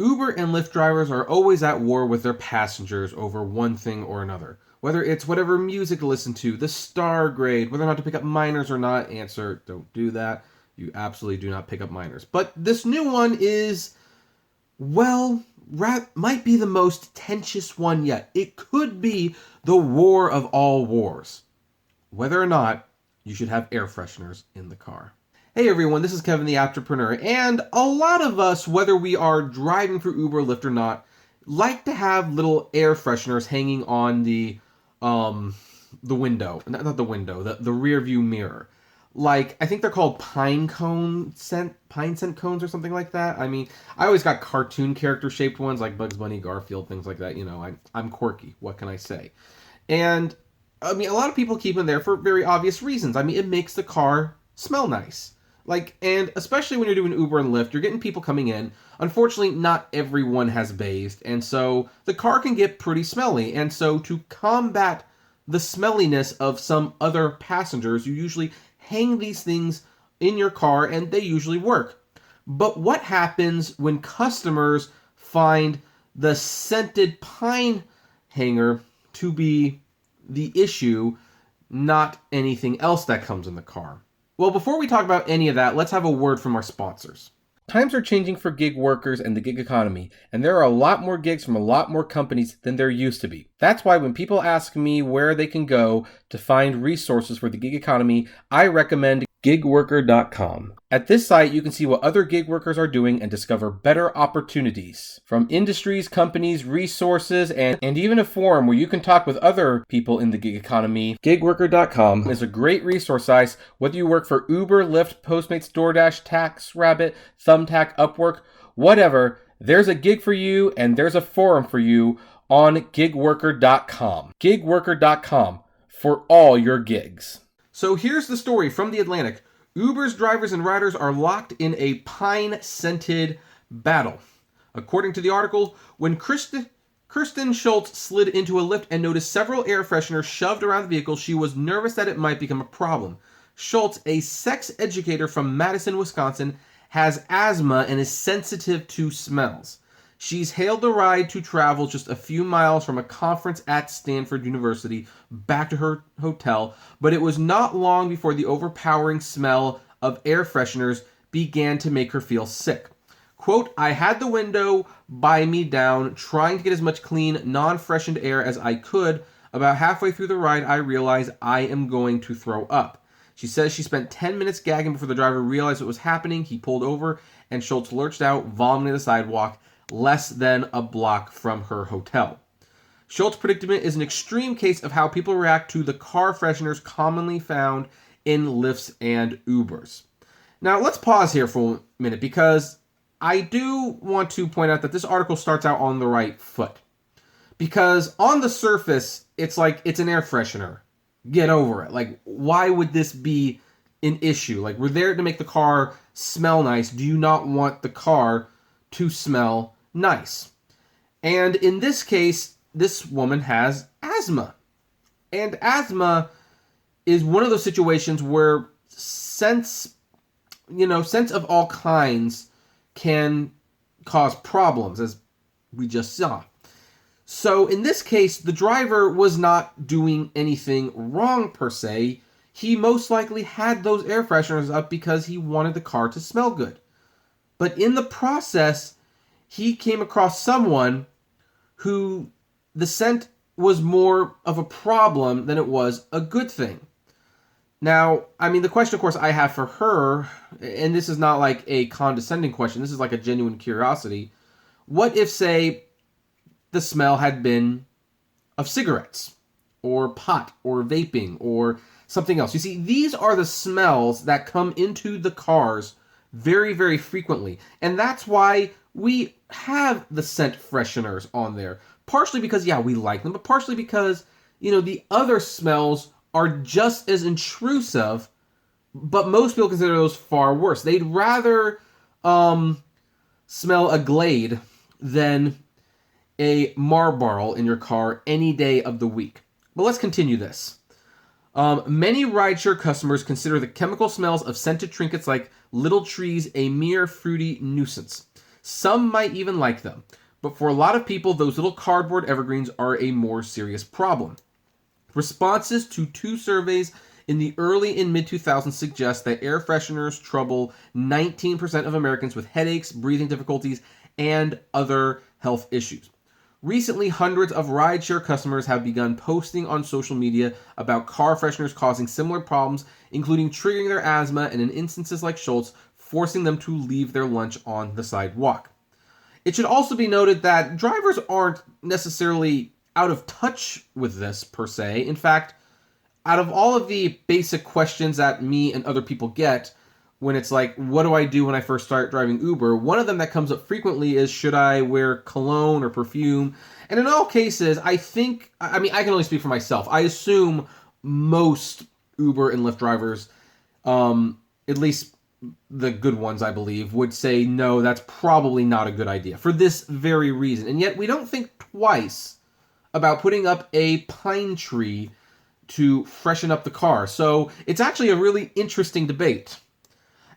Uber and Lyft drivers are always at war with their passengers over one thing or another. Whether it's whatever music to listen to, the star grade, whether or not to pick up minors or not, answer, don't do that. You absolutely do not pick up minors. But this new one is, well, might be the most tensious one yet. It could be the war of all wars. Whether or not you should have air fresheners in the car. Hey everyone, this is Kevin the Apptrepreneur, and a lot of us, whether we are driving for Uber or Lyft or not, like to have little air fresheners hanging on the window, not the window, the rear view mirror. Like, I think they're called pine scent cones or something like that. I mean, I always got cartoon character shaped ones like Bugs Bunny, Garfield, things like that. You know, I'm quirky. What can I say? And I mean, a lot of people keep them there for very obvious reasons. I mean, it makes the car smell nice. Like, and especially when you're doing Uber and Lyft, you're getting people coming in. Unfortunately, not everyone has bathed, and so the car can get pretty smelly. And so to combat the smelliness of some other passengers, you usually hang these things in your car, and they usually work. But what happens when customers find the scented pine hanger to be the issue, not anything else that comes in the car? Well, before we talk about any of that, let's have a word from our sponsors. Times are changing for gig workers and the gig economy, and there are a lot more gigs from a lot more companies than there used to be. That's why when people ask me where they can go to find resources for the gig economy, I recommend gigworker.com. At this site, you can see what other gig workers are doing and discover better opportunities from industries, companies, resources, and even a forum where you can talk with other people in the gig economy. Gigworker.com is a great resource site, whether you work for Uber, Lyft, Postmates, DoorDash, TaxRabbit, Thumbtack, Upwork, whatever. There's a gig for you and there's a forum for you on gigworker.com. Gigworker.com for all your gigs. So here's the story from The Atlantic. Uber's drivers and riders are locked in a pine-scented battle. According to the article, when Kirsten Schultz slid into a Lyft and noticed several air fresheners shoved around the vehicle, she was nervous that it might become a problem. Schultz, a sex educator from Madison, Wisconsin, has asthma and is sensitive to smells. She's hailed a ride to travel just a few miles from a conference at Stanford University back to her hotel, but it was not long before the overpowering smell of air fresheners began to make her feel sick. Quote, I had the window by me down, trying to get as much clean, non-freshened air as I could. About halfway through the ride, I realized I am going to throw up. She says she spent 10 minutes gagging before the driver realized what was happening. He pulled over, and Schultz lurched out, vomiting the sidewalk, less than a block from her hotel. Schultz's predicament is an extreme case of how people react to the car fresheners commonly found in Lyfts and Ubers. Now, let's pause here for a minute because I do want to point out that this article starts out on the right foot. Because on the surface, it's like it's an air freshener. Get over it. Like, why would this be an issue? Like, we're there to make the car smell nice. Do you not want the car to smell nice? And in this case, this woman has asthma. And asthma is one of those situations where scents of all kinds can cause problems, as we just saw. So in this case, the driver was not doing anything wrong per se. He most likely had those air fresheners up because he wanted the car to smell good. But in the process, he came across someone who the scent was more of a problem than it was a good thing. Now, I mean, the question, of course, I have for her, and this is not like a condescending question, this is like a genuine curiosity. What if, say, the smell had been of cigarettes, or pot, or vaping, or something else? You see, these are the smells that come into the cars very, very frequently. And that's why we have the scent fresheners on there. Partially because, yeah, we like them, but partially because, the other smells are just as intrusive, but most people consider those far worse. They'd rather smell a Glade than a Marlboro in your car any day of the week. But let's continue this. Many rideshare customers consider the chemical smells of scented trinkets like little trees a mere fruity nuisance. Some might even like them. But for a lot of people, those little cardboard evergreens are a more serious problem. Responses to 2 surveys in the early and mid 2000s suggest that air fresheners trouble 19% of Americans with headaches, breathing difficulties, and other health issues. Recently, hundreds of rideshare customers have begun posting on social media about car fresheners causing similar problems, including triggering their asthma and in instances like Schultz, forcing them to leave their lunch on the sidewalk. It should also be noted that drivers aren't necessarily out of touch with this per se. In fact, out of all of the basic questions that me and other people get when it's like, what do I do when I first start driving Uber? One of them that comes up frequently is, should I wear cologne or perfume? And in all cases, I can only speak for myself. I assume most Uber and Lyft drivers, at least the good ones, I believe, would say, no, that's probably not a good idea for this very reason. And yet we don't think twice about putting up a pine tree to freshen up the car. So it's actually a really interesting debate.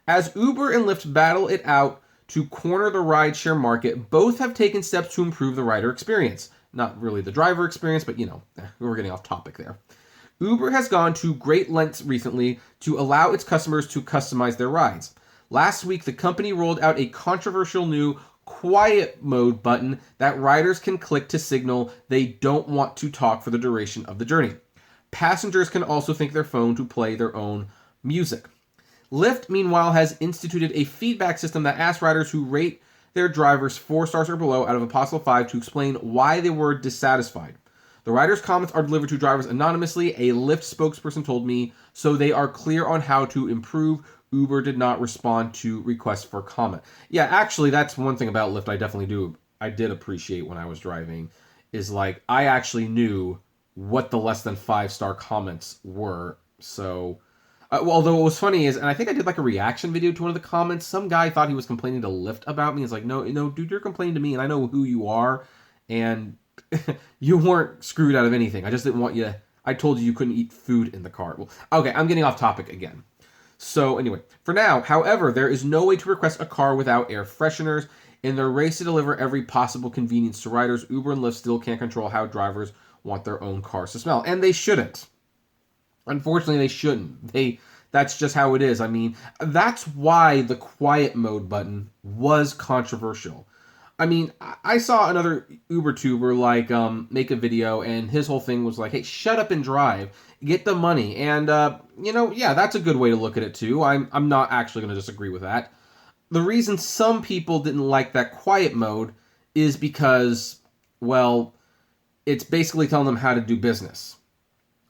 As Uber and Lyft battle it out to corner the rideshare market, both have taken steps to improve the rider experience. Not really the driver experience, but we're getting off topic there. Uber has gone to great lengths recently to allow its customers to customize their rides. Last week, the company rolled out a controversial new quiet mode button that riders can click to signal they don't want to talk for the duration of the journey. Passengers can also think their phone to play their own music. Lyft, meanwhile, has instituted a feedback system that asks riders who rate their drivers 4 stars or below out of a possible 5 to explain why they were dissatisfied. The riders' comments are delivered to drivers anonymously, a Lyft spokesperson told me, so they are clear on how to improve. Uber did not respond to requests for comment. Yeah, actually, that's one thing about Lyft I did appreciate when I was driving, is like, I actually knew what the less than 5-star comments were. So, although what was funny is, and I think I did like a reaction video to one of the comments, some guy thought he was complaining to Lyft about me. It's like, no, dude, you're complaining to me, and I know who you are, and you weren't screwed out of anything. I just didn't want you. I told you couldn't eat food in the car. Well, okay, I'm getting off topic again. So anyway, for now, however, there is no way to request a car without air fresheners. In their race to deliver every possible convenience to riders, Uber and Lyft still can't control how drivers want their own cars to smell. And they shouldn't. Unfortunately, they shouldn't. That's just how it is. I mean, that's why the quiet mode button was controversial. I mean, I saw another Uber tuber make a video, and his whole thing was like, hey, shut up and drive, get the money. And that's a good way to look at it too. I'm not actually going to disagree with that. The reason some people didn't like that quiet mode is because, well, it's basically telling them how to do business.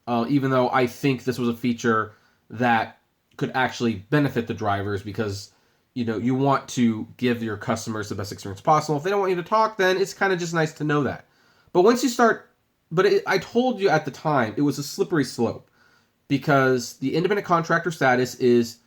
Even though I think this was a feature that could actually benefit the drivers, because you want to give your customers the best experience possible. If they don't want you to talk, then it's kind of just nice to know that. But once you start, I told you at the time, it was a slippery slope, because the independent contractor status is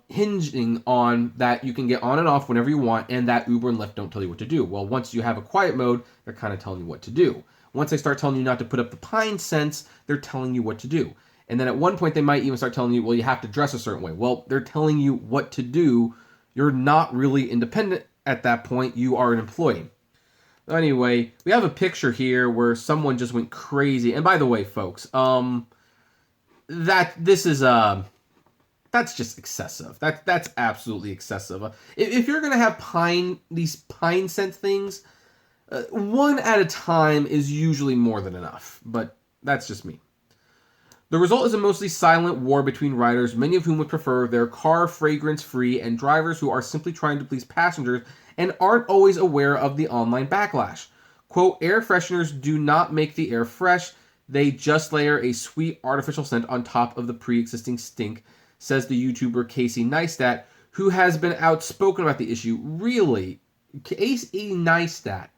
hinging on that you can get on and off whenever you want, and that Uber and Lyft don't tell you what to do. Well, once you have a quiet mode, they're kind of telling you what to do. Once they start telling you not to put up the pine scents, they're telling you what to do. And then at one point, they might even start telling you, well, you have to dress a certain way. Well, they're telling you what to do. You're not really independent at that point. You are an employee. Anyway, we have a picture here where someone just went crazy. And by the way, folks, that's just excessive. That's absolutely excessive. If you're gonna have these pine scent things, one at a time is usually more than enough. But that's just me. The result is a mostly silent war between riders, many of whom would prefer their car fragrance-free, and drivers who are simply trying to please passengers and aren't always aware of the online backlash. Quote, air fresheners do not make the air fresh. They just layer a sweet artificial scent on top of the pre-existing stink, says the YouTuber Casey Neistat, who has been outspoken about the issue. Really? Casey Neistat.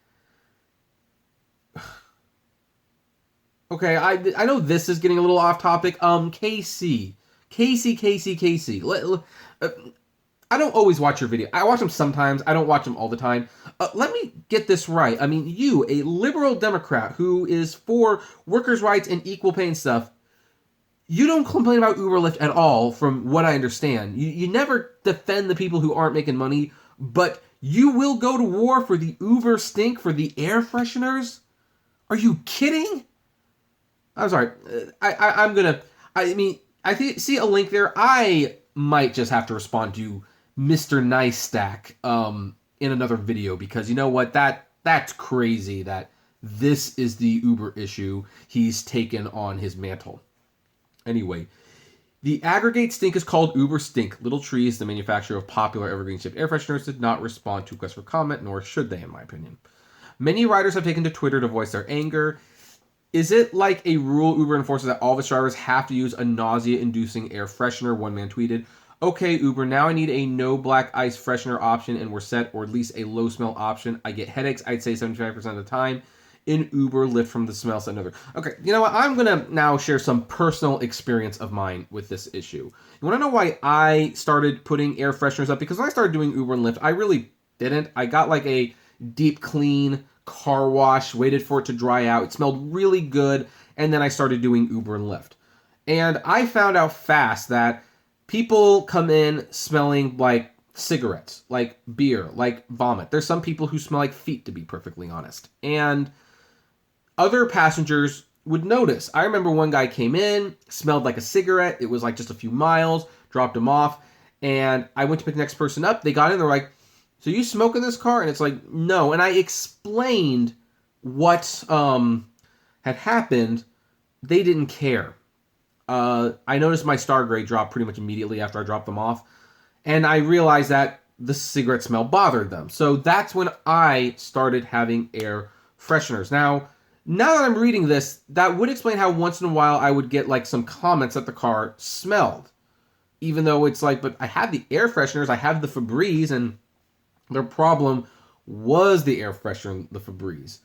Okay, I know this is getting a little off topic. Casey. I don't always watch your video. I watch them sometimes. I don't watch them all the time. Let me get this right. I mean, you, a liberal Democrat who is for workers' rights and equal pay and stuff, you don't complain about Uber Lyft at all, from what I understand. You never defend the people who aren't making money But you will go to war for the Uber stink for the air fresheners? Are you kidding? I'm sorry. I see a link there. I might just have to respond to Mr. Nice Stack in another video, because you know what? That's crazy that this is the Uber issue he's taken on his mantle. Anyway, the aggregate stink is called Uber Stink. Little Trees, the manufacturer of popular evergreen-shaped air fresheners, did not respond to requests for comment, nor should they, in my opinion. Many riders have taken to Twitter to voice their anger. Is it like a rule Uber enforces that all of its drivers have to use a nausea-inducing air freshener? One man tweeted, "Okay, Uber, now I need a no black ice freshener option and we're set, or at least a low smell option. I get headaches, I'd say 75% of the time. In Uber, Lyft from the smell," said another. Okay, you know what? I'm going to now share some personal experience of mine with this issue. You want to know why I started putting air fresheners up? Because when I started doing Uber and Lyft, I really didn't. I got like a deep clean car wash, waited for it to dry out. It smelled really good, and then I started doing Uber and Lyft. And I found out fast that people come in smelling like cigarettes, like beer, like vomit. There's some people who smell like feet, to be perfectly honest. And other passengers would notice. I remember one guy came in, smelled like a cigarette. It was like just a few miles, dropped him off, and I went to pick the next person up. They got in, they're like, "So you smoke in this car?" And it's like, no. And I explained what had happened. They didn't care. I noticed my star grade drop pretty much immediately after I dropped them off. And I realized that the cigarette smell bothered them. So that's when I started having air fresheners. Now that I'm reading this, that would explain how once in a while I would get like some comments that the car smelled. Even though it's like, but I had the air fresheners, I have the Febreze, and their problem was the air freshener, the Febreze.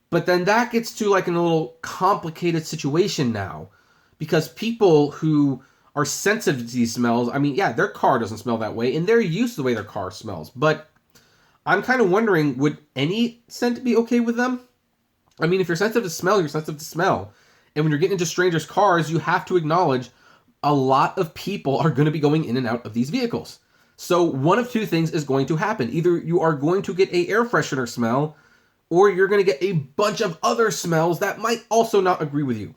But then that gets to like in a little complicated situation now, because people who are sensitive to these smells, I mean, yeah, their car doesn't smell that way, and they're used to the way their car smells. But I'm kind of wondering, would any scent be okay with them? I mean, if you're sensitive to smell, you're sensitive to smell. And when you're getting into strangers' cars, you have to acknowledge a lot of people are going to be going in and out of these vehicles. So one of two things is going to happen. Either you are going to get a air freshener smell, or you're going to get a bunch of other smells that might also not agree with you.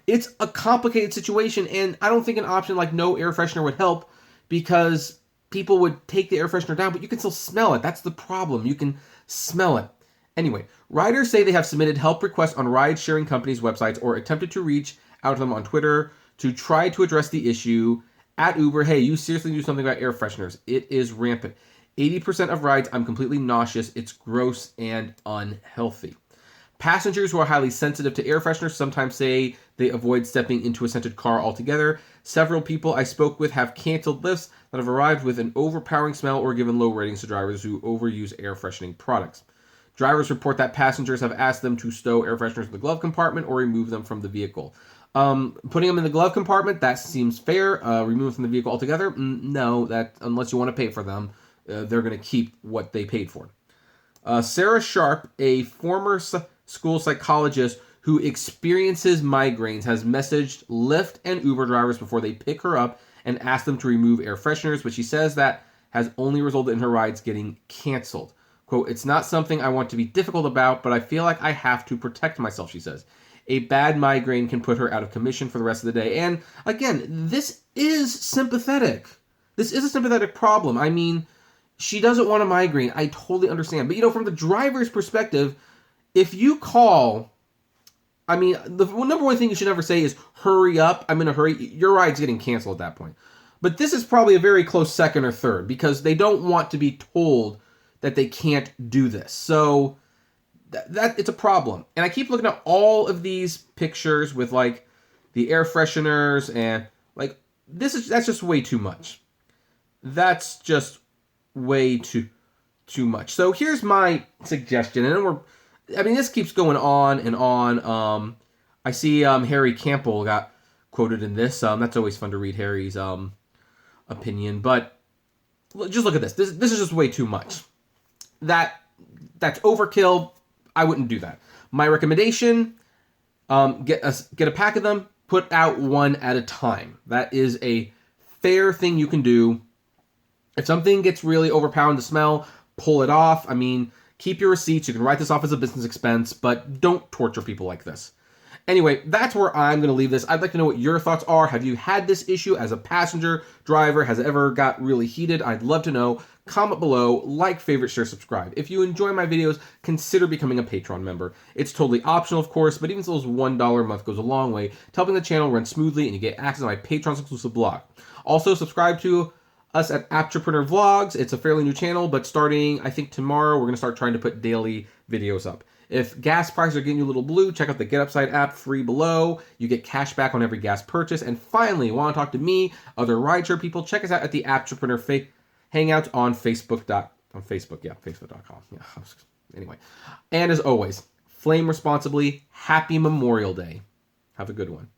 It's a complicated situation, and I don't think an option like no air freshener would help, because people would take the air freshener down, but you can still smell it. That's the problem. You can smell it. Anyway, riders say they have submitted help requests on ride-sharing companies' websites or attempted to reach out to them on Twitter to try to address the issue. At Uber, hey, you seriously do something about air fresheners. It is rampant. 80% of rides, I'm completely nauseous. It's gross and unhealthy. Passengers who are highly sensitive to air fresheners sometimes say they avoid stepping into a scented car altogether. Several people I spoke with have canceled lifts that have arrived with an overpowering smell or given low ratings to drivers who overuse air freshening products. Drivers report that passengers have asked them to stow air fresheners in the glove compartment or remove them from the vehicle. Putting them in the glove compartment, that seems fair. Remove them from the vehicle altogether? No, that unless you want to pay for them, they're going to keep what they paid for. Sarah Sharp, a former school psychologist who experiences migraines, has messaged Lyft and Uber drivers before they pick her up and asked them to remove air fresheners, but she says that has only resulted in her rides getting canceled. Quote, "It's not something I want to be difficult about, but I feel like I have to protect myself," she says. A bad migraine can put her out of commission for the rest of the day. And again, this is sympathetic. This is a sympathetic problem. I mean, she doesn't want a migraine. I totally understand. But, from the driver's perspective, if you call, I mean, the number one thing you should never say is, "Hurry up, I'm in a hurry." Your ride's getting canceled at that point. But this is probably a very close second or third, because they don't want to be told that they can't do this. So that it's a problem. And I keep looking at all of these pictures with like the air fresheners, and like that's just way too much. That's just way too much. So here's my suggestion, and this keeps going on and on. I see Harry Campbell got quoted in this. That's always fun to read Harry's opinion, but just look at this. This is just way too much. That's overkill. I wouldn't do that. My recommendation, get a pack of them, put out one at a time. That is a fair thing you can do. If something gets really overpowering the smell, pull it off. I mean, keep your receipts. You can write this off as a business expense, but don't torture people like this. Anyway, that's where I'm going to leave this. I'd like to know what your thoughts are. Have you had this issue as a passenger, driver? Has it ever got really heated? I'd love to know. Comment below, like, favorite, share, subscribe. If you enjoy my videos, consider becoming a Patreon member. It's totally optional, of course, but even so, those $1 a month goes a long way to helping the channel run smoothly, and you get access to my Patreon's exclusive blog. Also, subscribe to us at Apptrepreneur Vlogs. It's a fairly new channel, but starting, I think, tomorrow, we're going to start trying to put daily videos up. If gas prices are getting you a little blue, check out the Get Upside app, free below. You get cash back on every gas purchase. And finally, want to talk to me, other rideshare people, check us out at the Apptrepreneur Hangout on Facebook. Facebook.com. Yeah. Anyway. And as always, flame responsibly. Happy Memorial Day. Have a good one.